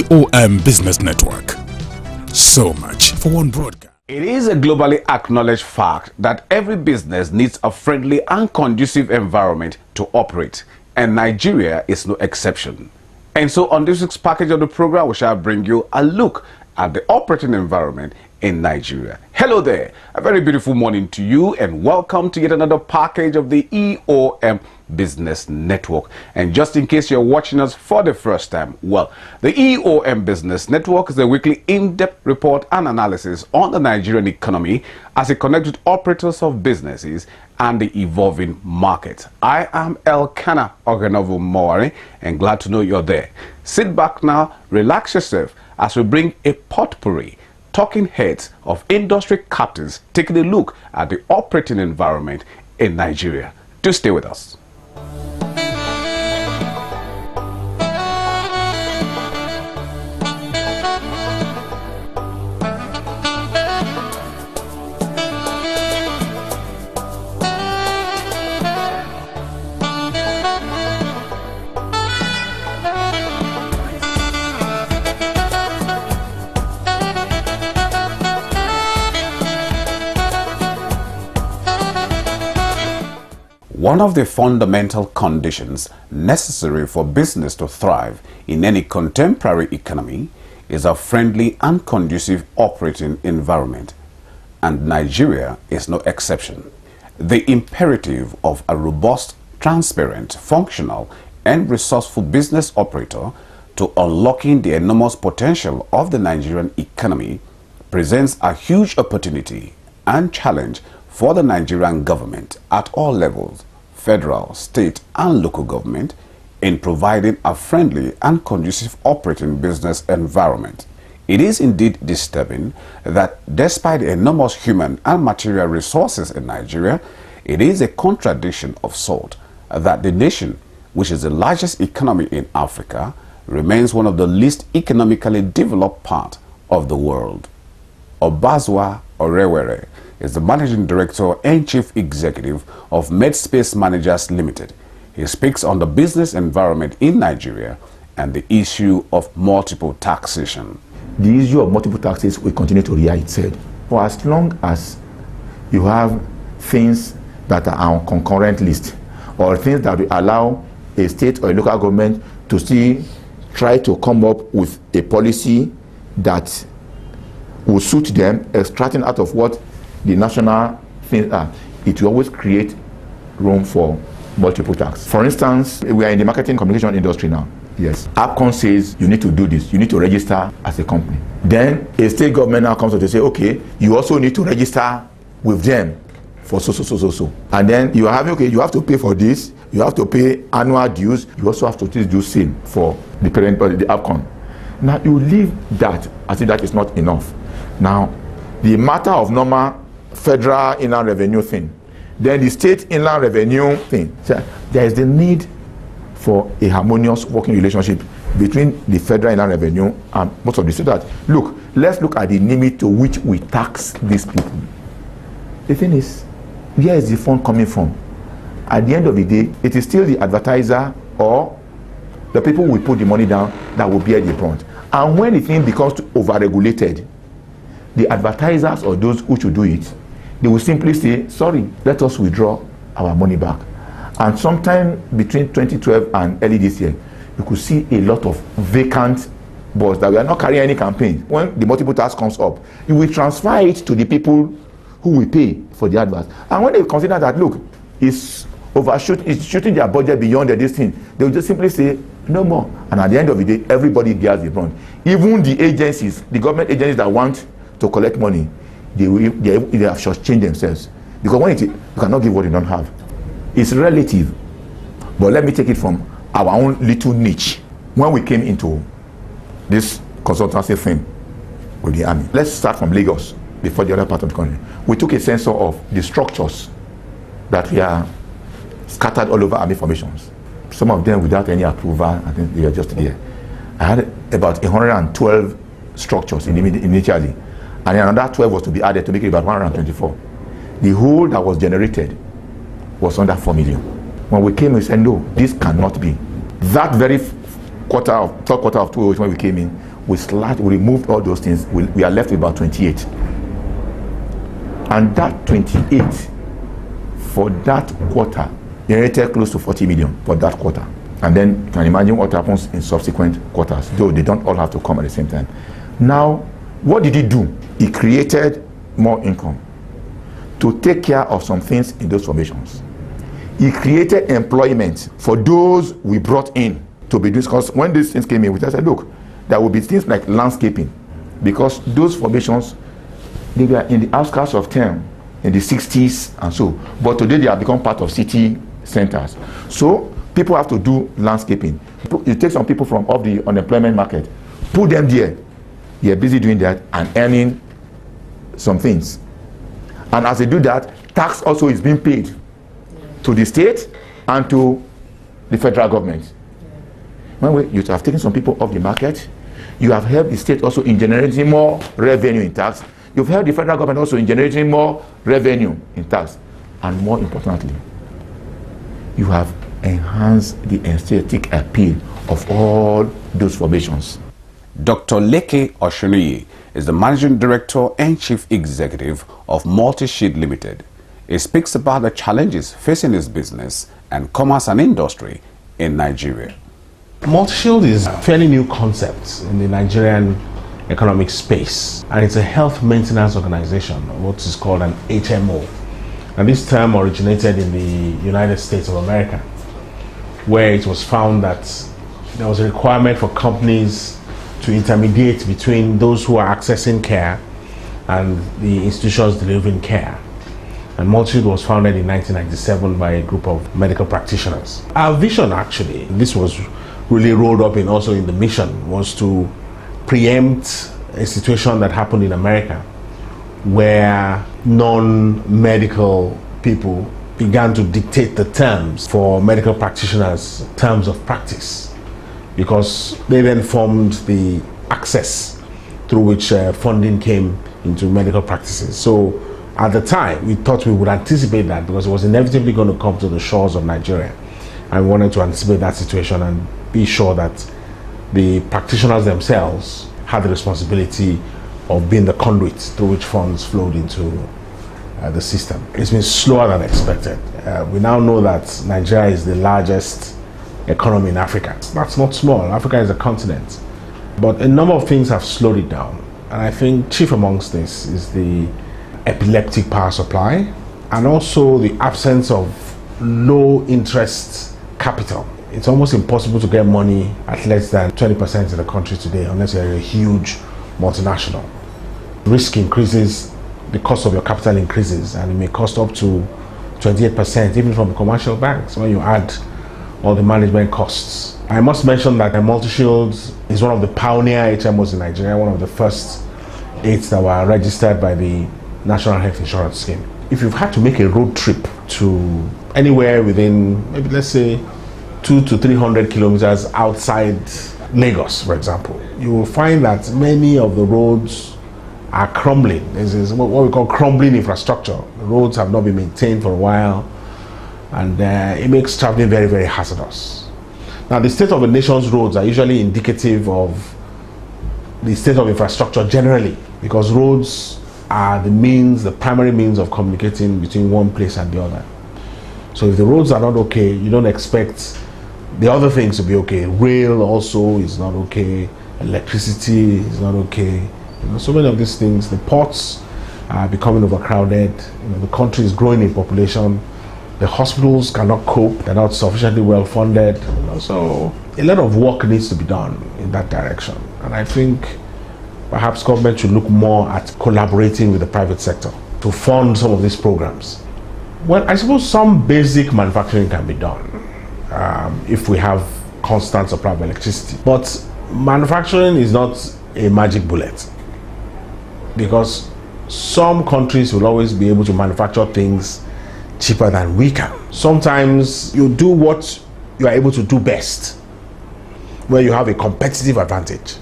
EOM Business Network. So much for one broadcast. It is a globally acknowledged fact that every business needs a friendly and conducive environment to operate, and Nigeria is no exception. And so on this week's package of the program, we shall bring you a look at the operating environment in Nigeria. Hello there, a very beautiful morning to you, and welcome to yet another package of the EOM Business Network. And just in case you're watching us for the first time, well, the EOM Business Network is a weekly in-depth report and analysis on the Nigerian economy as it connects with operators of businesses and the evolving market. I am Elkanah Ogenovu Mowari, and glad to know you're there. Sit back now, relax yourself as we bring a potpourri, talking heads of industry captains taking a look at the operating environment in Nigeria. Do stay with us. One of the fundamental conditions necessary for business to thrive in any contemporary economy is a friendly and conducive operating environment, and Nigeria is no exception. The imperative of a robust, transparent, functional, and resourceful business operator to unlocking the enormous potential of the Nigerian economy presents a huge opportunity and challenge for the Nigerian government at all levels, federal, state, and local government, in providing a friendly and conducive operating business environment. It is indeed disturbing that despite the enormous human and material resources in Nigeria, it is a contradiction of sort that the nation, which is the largest economy in Africa, remains one of the least economically developed part of the world. Obazwa Orewere is the Managing Director and Chief Executive of Medspace Managers Limited. He speaks on the business environment in Nigeria and the issue of multiple taxation. The issue of multiple taxes will continue to rear its head. For as long as you have things that are on concurrent list, or things that will allow a state or a local government to still try to come up with a policy that will suit them, extracting out of what the national things are, it will always create room for multiple tax. For instance, we are in the marketing communication industry now. Yes. APCON says you need to do this, you need to register as a company. Then a state government now comes to say, okay, you also need to register with them for so. And then you have, okay, you have to pay for this, you have to pay annual dues, you also have to do same for the parent body, the APCON. Now you leave that as if that is not enough. Now, the matter of normal federal inland revenue thing, then the state inland revenue thing. So there is the need for a harmonious working relationship between the federal inland revenue and most of the states. That look, let's look at the limit to which we tax these people. The thing is, where is the fund coming from? At the end of the day, it is still the advertiser or the people who will put the money down that will bear the brunt. And when the thing becomes over-regulated, the advertisers or those who should do it, they will simply say, sorry, let us withdraw our money back. And sometime between 2012 and early this year, you could see a lot of vacant boards that we are not carrying any campaign. When the multiple tax comes up, you will transfer it to the people who will pay for the adverts. And when they consider that, look, it's shooting their budget beyond this thing, they will just simply say, no more. And at the end of the day, everybody bears the brunt. Even the agencies, the government agencies that want to collect money, they have shortchanged themselves, because when you cannot give what you don't have. It's relative, but let me take it from our own little niche. When we came into this consultancy thing with the army, let's start from Lagos before the other part of the country. We took a census of the structures that were scattered all over army formations. Some of them without any approval. I think they were just there. I had about 112 structures initially, and another 12 was to be added to make it about 124. The whole that was generated was under 4 million. When we came, we said, no, this cannot be. That very third quarter of 2008, when we came in, we removed all those things, we are left with about 28. And that 28 for that quarter generated close to 40 million for that quarter. And then you can imagine what happens in subsequent quarters, though they don't all have to come at the same time. Now, what did he do? He created more income to take care of some things in those formations. He created employment for those we brought in to be doing, because when these things came in, we just said, look, there will be things like landscaping, because those formations, they were in the outskirts of town in the 60s and so, but today they have become part of city centers. So people have to do landscaping. You take some people from off the unemployment market, put them there, they are busy doing that and earning some things. And as they do that, tax also is being paid to the state and to the federal government. When you have taken some people off the market, you have helped the state also in generating more revenue in tax. You've helped the federal government also in generating more revenue in tax. And more importantly, you have enhanced the aesthetic appeal of all those formations. Dr. Leke Oshuniyi is the Managing Director and Chief Executive of Multisheet Limited. He speaks about the challenges facing his business and commerce and industry in Nigeria. Multishield is a fairly new concept in the Nigerian economic space, and it's a health maintenance organization, what is called an HMO. And this term originated in the United States of America, where it was found that there was a requirement for companies to intermediate between those who are accessing care and the institutions delivering care. And Multishield was founded in 1997 by a group of medical practitioners. Our vision, actually, this was really rolled up in also in the mission, was to preempt a situation that happened in America where non-medical people began to dictate the terms for medical practitioners' terms of practice, because they then formed the access through which funding came into medical practices. So at the time, we thought we would anticipate that, because it was inevitably going to come to the shores of Nigeria. And we wanted to anticipate that situation and be sure that the practitioners themselves had the responsibility of being the conduit through which funds flowed into the system. It's been slower than expected. We now know that Nigeria is the largest economy in Africa. That's not small. Africa is a continent. But a number of things have slowed it down. And I think chief amongst this is the epileptic power supply, and also the absence of low interest capital. It's almost impossible to get money at less than 20% in the country today unless you're a huge multinational. Risk increases, the cost of your capital increases, and it may cost up to 28% even from commercial banks when you add all the management costs. I must mention that Multishield is one of the pioneer HMOs in Nigeria, one of the first 8 that were registered by the National Health Insurance Scheme. If you've had to make a road trip to anywhere within, maybe let's say 200 to 300 kilometers outside Lagos, for example, you will find that many of the roads are crumbling. This is what we call crumbling infrastructure. The roads have not been maintained for a while, and it makes traveling very, very hazardous. Now, the state of the nation's roads are usually indicative of the state of infrastructure generally, because roads are the primary means of communicating between one place and the other. So if the roads are not okay, you don't expect the other things to be okay. Rail also is not okay. Electricity is not okay. So many of these things. The ports are becoming overcrowded. The country is growing in population. The hospitals cannot cope. They're not sufficiently well funded. So a lot of work needs to be done in that direction. And I think perhaps government should look more at collaborating with the private sector to fund some of these programs. Well, I suppose some basic manufacturing can be done if we have constant supply of electricity. But manufacturing is not a magic bullet, because some countries will always be able to manufacture things cheaper than we can. Sometimes you do what you are able to do best, where you have a competitive advantage.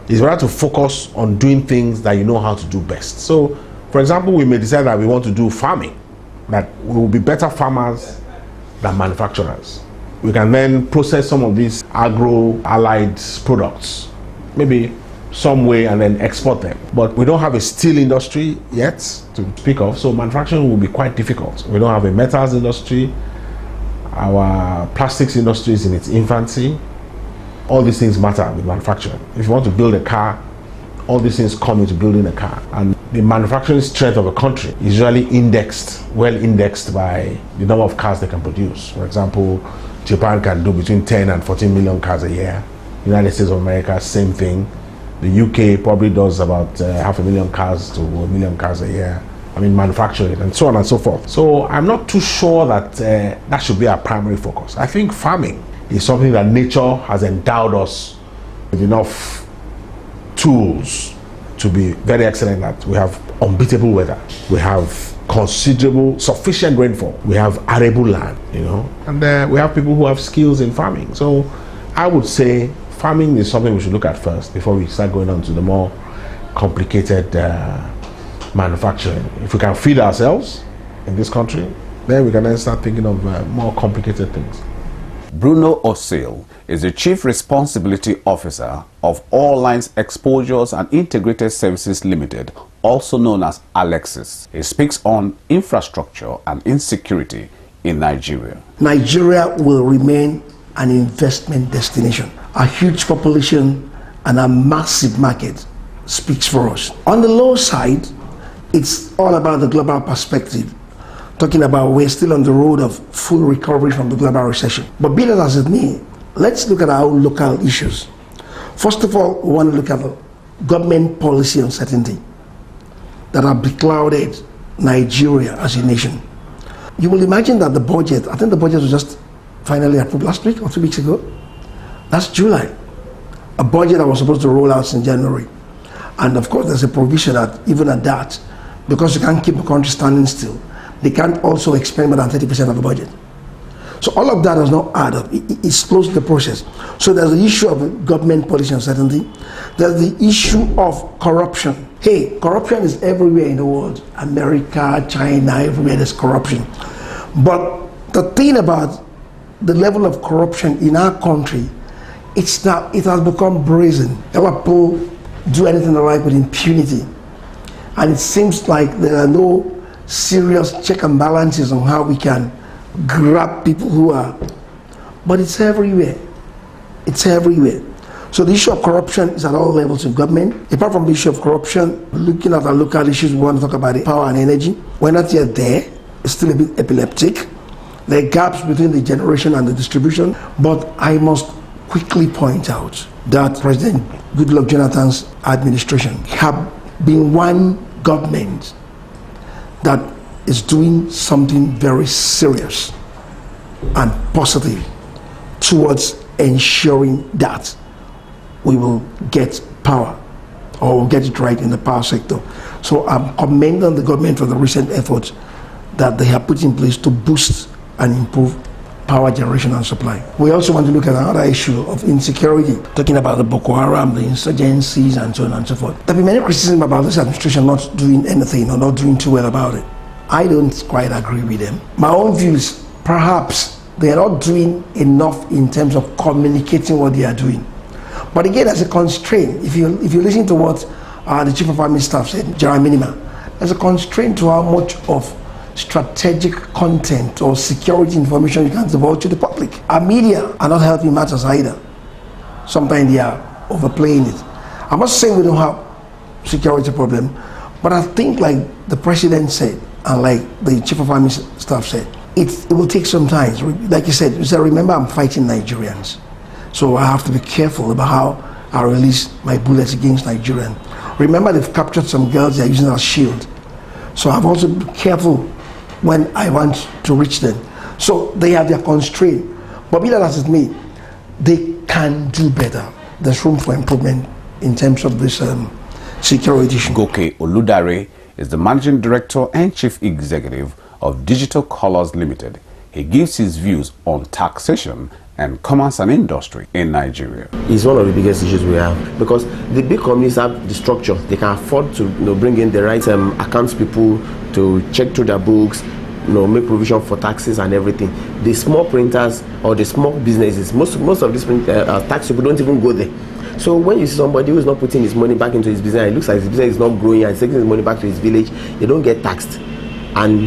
It's better to focus on doing things that you know how to do best. So, for example, we may decide that we want to do farming, that we will be better farmers than manufacturers. We can then process some of these agro-allied products, maybe some way and then export them. But we don't have a steel industry yet to speak of, so manufacturing will be quite difficult. We don't have a metals industry. Our plastics industry is in its infancy. All these things matter with manufacturing. If you want to build a car, all these things come into building a car. And the manufacturing strength of a country is usually well indexed by the number of cars they can produce. For example, Japan can do between 10 and 14 million cars a year. United States of America, same thing. The UK probably does about 500,000 cars to 1 million cars a year. I mean, manufacturing and so on and so forth. So I'm not too sure that that should be our primary focus. I think farming is something that nature has endowed us with enough tools to be very excellent at. We have unbeatable weather. We have sufficient rainfall. We have arable land, and we have people who have skills in farming. So I would say farming is something we should look at first before we start going on to the more complicated manufacturing. If we can feed ourselves in this country, then we can then start thinking of more complicated things. Bruno Osil is the Chief Responsibility Officer of All Lines Exposures and Integrated Services Limited, also known as Alexis. He speaks on infrastructure and insecurity in Nigeria. Nigeria will remain an investment destination. A huge population and a massive market speaks for us. On the low side, it's all about the global perspective, talking about we're still on the road of full recovery from the global recession. But be that as it may, let's look at our own local issues. First of all, we want to look at the government policy uncertainty that have beclouded Nigeria as a nation. You will imagine that the budget, I think the budget was just finally approved last week or 2 weeks ago. That's July. A budget that was supposed to roll out in January. And of course, there's a provision that even at that, because you can't keep the country standing still, they can't also expend more than 30% of the budget. So all of that does not add up. It slows the process. So there's the issue of government policy uncertainty. There's the issue of corruption. Hey, corruption is everywhere in the world. America, China, everywhere there's corruption. But the thing about the level of corruption in our country, it has become brazen. People do anything they like with impunity. And it seems like there are no serious check and balances on how we can grab people who are, but it's everywhere. It's everywhere. So the issue of corruption is at all levels of government. Apart from the issue of corruption, looking at our local issues, we want to talk about power and energy. We're not yet there. It's still a bit epileptic. There are gaps between the generation and the distribution, but I must quickly point out that President Goodluck Jonathan's administration have been one government that is doing something very serious and positive towards ensuring that we will get power, or we'll get it right in the power sector. So I'm commending the government for the recent efforts that they have put in place to boost and improve power generation and supply. We also want to look at another issue of insecurity, talking about the Boko Haram, the insurgencies, and so on and so forth. There have been many criticisms about this administration not doing anything or not doing too well about it. I don't quite agree with them. My own view is perhaps they are not doing enough in terms of communicating what they are doing. But again, as a constraint, if you listen to what the Chief of Army Staff said, General Minima, there's a constraint to how much of strategic content or security information you can divulge to the public. Our media are not helping matters either. Sometimes they are overplaying it. I'm not saying we don't have security problem, but I think like the President said, and like the Chief of Army Staff said, it will take some time. Like you said, remember I'm fighting Nigerians. So I have to be careful about how I release my bullets against Nigerians. Remember they've captured some girls they're using as shield. So I've also been careful when I want to reach them. So they have their constraint. But be that as it may, they can do better. There's room for improvement in terms of this security issue. Goke Oludare is the Managing Director and Chief Executive of Digital Colors Limited. He gives his views on taxation and commerce and industry in Nigeria. It's one of the biggest issues we have, because the big companies have the structure. They can afford to bring in the right accounts people to check through their books, make provision for taxes and everything. The small printers or the small businesses, most of these tax people don't even go there. So when you see somebody who is not putting his money back into his business, it looks like his business is not growing and he's taking his money back to his village, they don't get taxed. And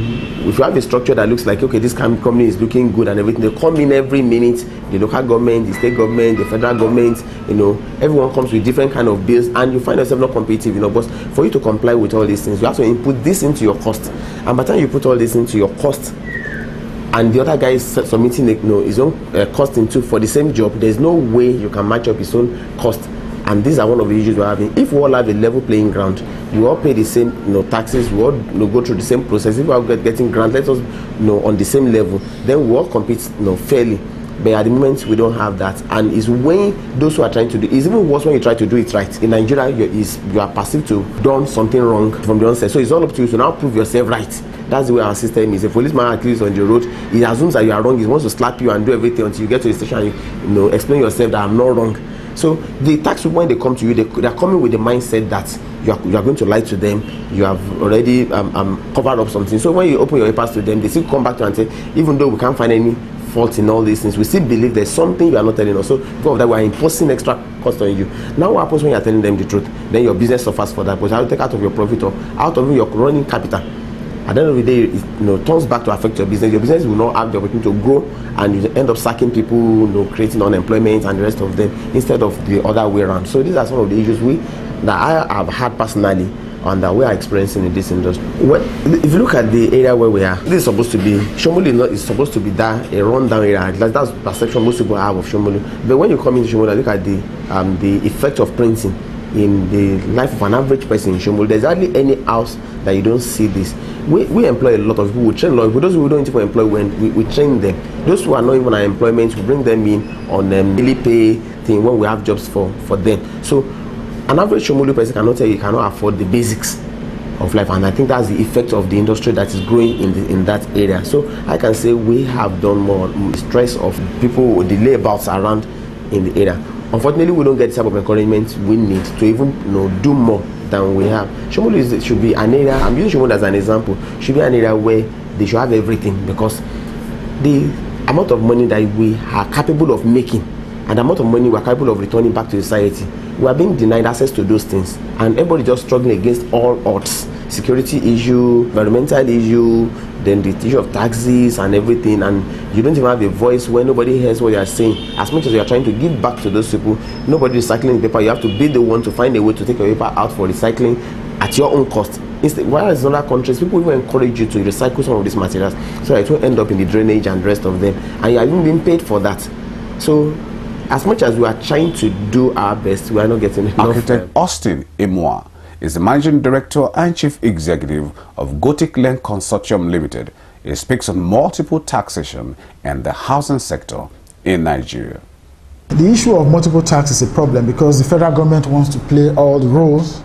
if you have a structure that looks like, okay, this company is looking good and everything, they come in every minute, the local government, the state government, the federal government, you know, everyone comes with different kind of bills, and you find yourself not competitive, you know. But for you to comply with all these things, you have to input this into your cost. And by the time you put all this into your cost, and the other guy is submitting, you know, his own cost into for the same job, there's no way you can match up his own cost. And these are one of the issues we're having. If we all have a level playing ground, we all pay the same, you know, taxes, we all, you know, go through the same process. If we are getting grants, let us, you know, on the same level, then we all compete, you know, fairly. But at the moment, we don't have that, and it's when those who are trying to do. It's even worse when you try to do it right. In Nigeria, you are perceived to have done something wrong from the onset. So it's all up to you to now prove yourself right. That's the way our system is. A policeman at least on the road, he assumes that you are wrong. He wants to slap you and do everything until you get to the station and you know, explain yourself that I'm not wrong. So the tax people, when they come to you, they are coming with the mindset that you are going to lie to them. You have already covered up something. So when you open your papers to them, they still come back to you and say, even though we can't find any fault in all these things, we still believe there's something you are not telling us. So because of that, we are imposing extra cost on you. Now what happens when you are telling them the truth? Then your business suffers for that, because how you take out of your profit or out of your running capital. At the end of the day, it, you know, turns back to affect your business. Your business will not have the opportunity to grow, and you end up sacking people, you know, creating unemployment and the rest of them, instead of the other way around. So these are some of the issues that I have had personally, and that we are experiencing in this industry. Well, if you look at the area where we are, this is supposed to be Shomolu. Is supposed to be a rundown area. That's the perception most people have of Shomolu. But when you come into Shomolu, look at the effect of printing in the life of an average person in Shomolu. There's hardly any house that you don't see this. We employ a lot of people. We train a lot of people. Those who don't even employ, when we train them. Those who are not even on employment, we bring them in on daily pay thing when we have jobs for them. So an average Shomolu person cannot tell you cannot afford the basics of life, and I think that's the effect of the industry that is growing in that area. So I can say we have done more stress of people, the layabouts around in the area. Unfortunately, we don't get the type of encouragement we need to even, you know, do more than we have. Shomolu should be an area, I'm using Shomolu as an example, should be an area where they should have everything, because the amount of money that we are capable of making and the amount of money we are capable of returning back to society, we are being denied access to those things, and everybody just struggling against all odds. Security issue, environmental issue, then the issue of taxes and everything, and you don't even have a voice where nobody hears what you are saying. As much as you are trying to give back to those people, nobody is recycling paper. You have to be the one to find a way to take your paper out for recycling at your own cost. Instead, whereas in other countries, people even encourage you to recycle some of these materials so that it won't end up in the drainage and the rest of them, and you are even being paid for that. So as much as we are trying to do our best, we are not getting enough. Architect Austin Imwa is the Managing Director and Chief Executive of Gothic Land Consortium Limited. He speaks on multiple taxation and the housing sector in Nigeria. The issue of multiple tax is a problem because the federal government wants to play all the roles,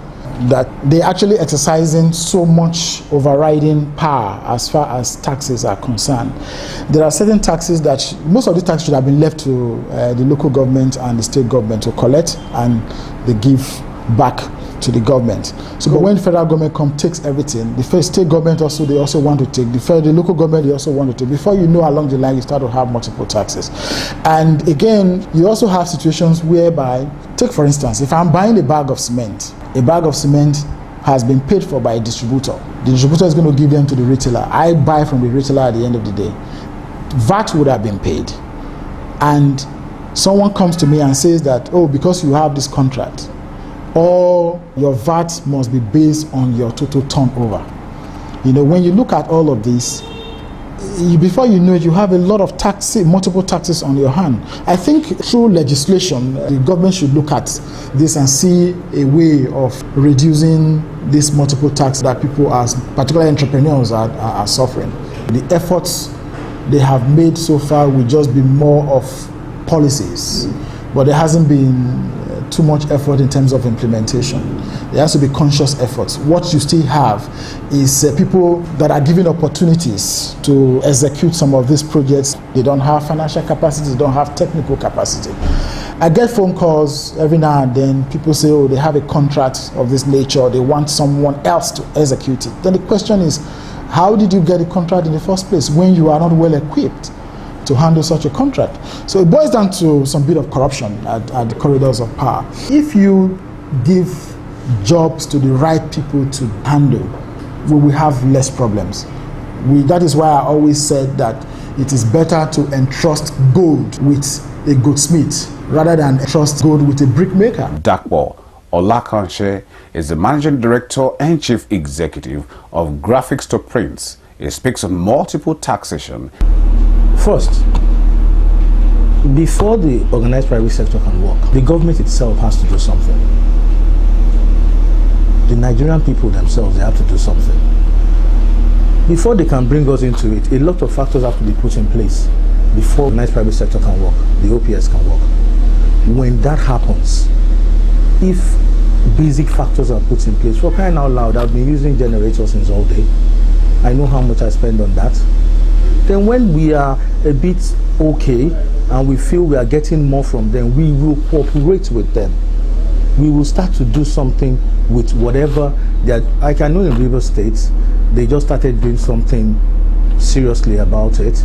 that they're actually exercising so much overriding power as far as taxes are concerned. There are certain taxes that, most of the taxes should have been left to the local government and the state government to collect, and they give back to the government. So, but when the federal government takes everything, the state government they also want to take, the local government, they also want to take. Before you know, along the line, you start to have multiple taxes. And again, you also have situations whereby, take for instance, if I'm buying a bag of cement has been paid for by a distributor. The distributor is going to give them to the retailer. I buy from the retailer at the end of the day. VAT would have been paid. And someone comes to me and says that, oh, because you have this contract, all your VAT must be based on your total turnover. You know, when you look at all of this, before you know it, you have a lot of multiple taxes on your hand. I think through legislation, the government should look at this and see a way of reducing this multiple tax that people, particularly entrepreneurs, are suffering. The efforts they have made so far will just be more of policies, but there hasn't been too much effort in terms of implementation. There has to be conscious efforts. What you still have is people that are given opportunities to execute some of these projects. They don't have financial capacity, they don't have technical capacity. I get phone calls every now and then. People say, oh, they have a contract of this nature, they want someone else to execute it. Then the question is, how did you get a contract in the first place when you are not well equipped? to handle such a contract. So it boils down to some bit of corruption at the corridors of power. If you give jobs to the right people to handle, we will have less problems. That is why I always said that it is better to entrust gold with a goldsmith rather than entrust gold with a brickmaker. Dakpo Olakanshe is the Managing Director and Chief Executive of Graphics to Prints. He speaks on multiple taxation. First, before the organized private sector can work, the government itself has to do something. The Nigerian people themselves, they have to do something. Before they can bring us into it, a lot of factors have to be put in place before the organized private sector can work, the OPS can work. When that happens, if basic factors are put in place, for crying out loud, I've been using generators since all day. I know how much I spend on that. Then when we are a bit okay and we feel we are getting more from them, we will cooperate with them. We will start to do something with whatever that, like I know in River States, they just started doing something seriously about it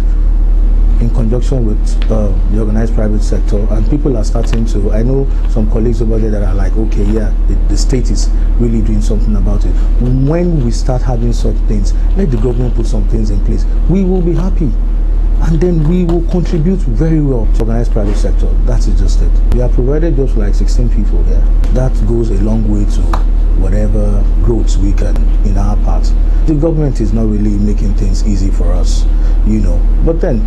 in conjunction with the organized private sector, and people are starting to, I know some colleagues over there that are like, okay, yeah, the state is really doing something about it. When we start having such things, let the government put some things in place. We will be happy, and then we will contribute very well to the organized private sector. That is just it. We are provided just like 16 people here. That goes a long way to whatever growth we can in our part. The government is not really making things easy for us, you know, but then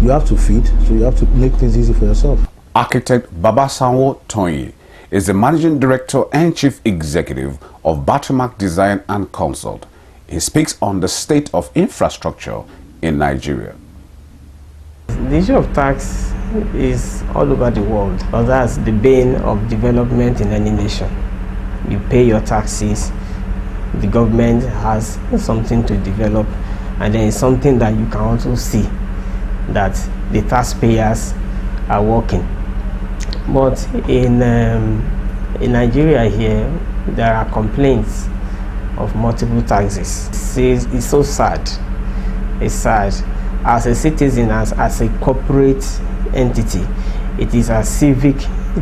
you have to feed, so you have to make things easy for yourself. Architect Babasanwo Tonyi is the Managing Director and Chief Executive of Batumac Design and Consult. He speaks on the state of infrastructure in Nigeria. The issue of tax is all over the world, because that's the bane of development in any nation. You pay your taxes, the government has something to develop, and then it's something that you can also see that the taxpayers are working. But in Nigeria here, there are complaints of multiple taxes. It's so sad. It's sad. As a citizen, as a corporate entity, it is a civic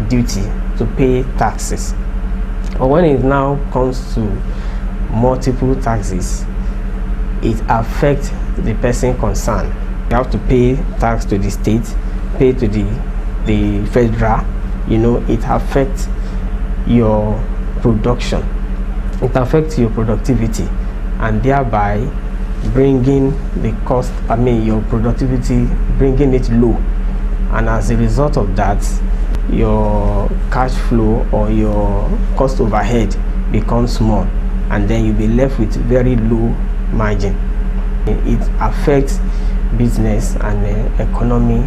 duty to pay taxes. But when it now comes to multiple taxes, it affects the person concerned. You have to pay tax to the state, pay to the federal. You know, it affects your production. It affects your productivity, and thereby bringing the cost, your productivity, bringing it low. And as a result of that, your cash flow or your cost overhead becomes small, and then you'll be left with very low margin. It affects business and economy.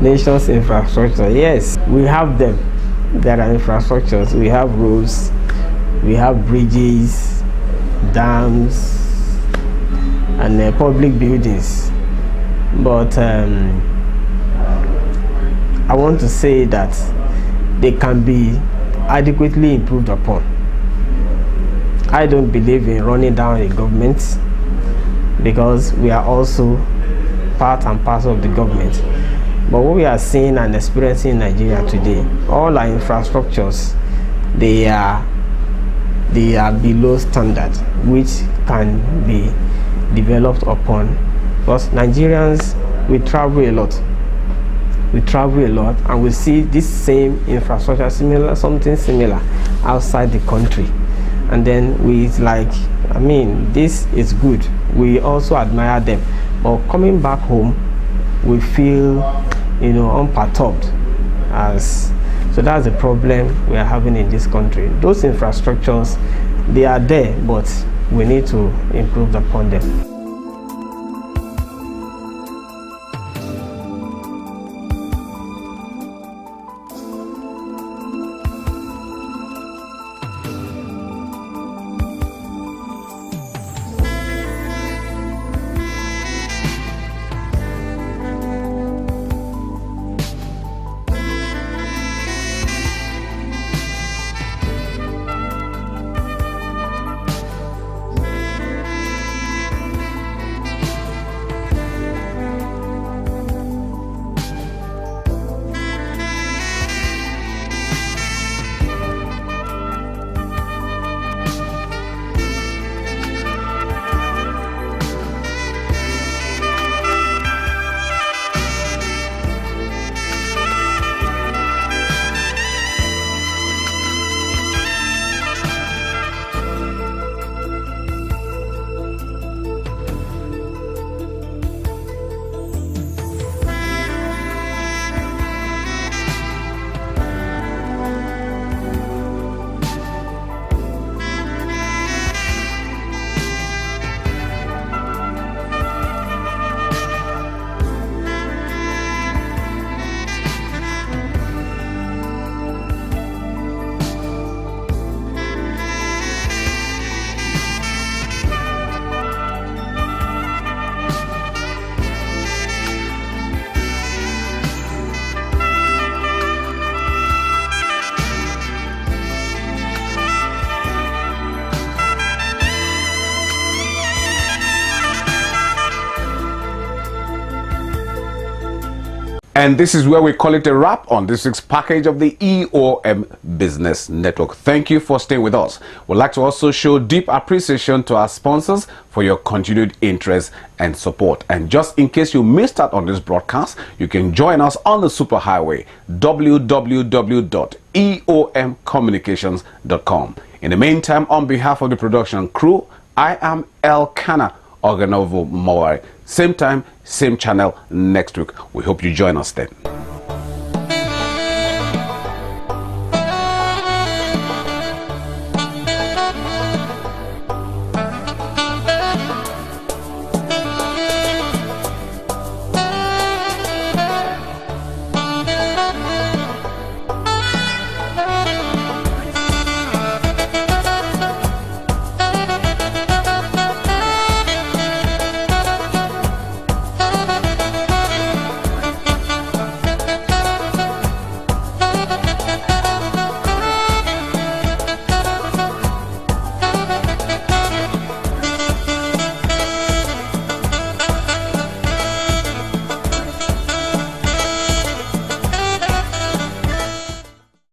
Nation's infrastructure, yes, we have them. There are infrastructures. We have roads, we have bridges, dams, and public buildings. But I want to say that they can be adequately improved upon. I don't believe in running down a government, because we are also part and parcel of the government. But what we are seeing and experiencing in Nigeria today, all our infrastructures, they are below standard, which can be developed upon. Because Nigerians, we travel a lot. We travel a lot, and we see this same infrastructure, something similar outside the country. And then it's like, this is good. We also admire them. But coming back home, we feel, unperturbed. So that's the problem we are having in this country. Those infrastructures, they are there, but we need to improve upon them. And this is where we call it a wrap on this week's package of the EOM Business Network. Thank you for staying with us. We'd like to also show deep appreciation to our sponsors for your continued interest and support. And just in case you missed out on this broadcast, you can join us on the superhighway, www.eomcommunications.com. In the meantime, on behalf of the production crew, I am Elkanah Organovo Mowai. Same time, same channel next week. We hope you join us then.